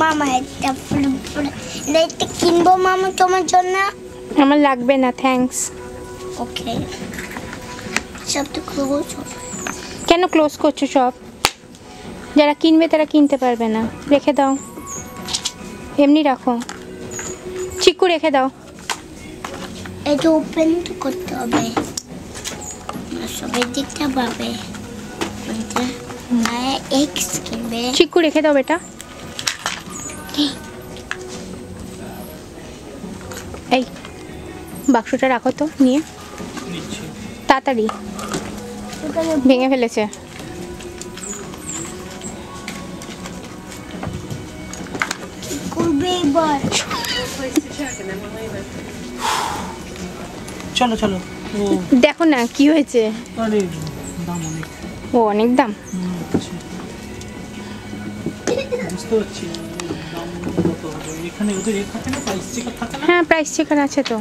মামা এটা এটা কিনবো মামা তোমার জন্য। আমার লাগবে না, থ্যাঙ্কস। ওকে, সব তো ক্লোজ। কেন ক্লোজ করছো সব? যারা কিনবে তারা কিনতে পারবে না, রেখে দাও, এমনি রাখো। চিকু রেখে দাও। এটা ওপেন করতে হবে, সবাই দেখতে পাবে। এক্স কিনবে। চিকু রেখে দাও বেটা। এই বাক্সটা রাখো তো নিয়ে, তাড়াতাড়ি, ভেঙে ফেলেছে। করবে এবার। চলো চলো। দেখো না কি হয়েছে। আরে দাম অনেক। ও অনেক দাম। বুঝতে পারছি দাম কত হবে। এখানে ওদের থাকে না, প্রাইস চেকার থাকে না? হ্যাঁ প্রাইস চেকার আছে তো।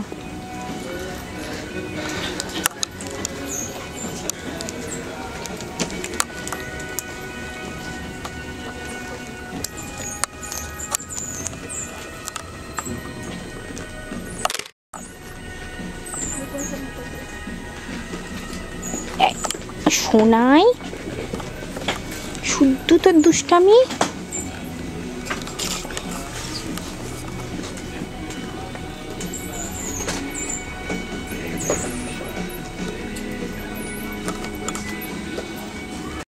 শোনাই শুদ্ধ তো দুষ্টামি।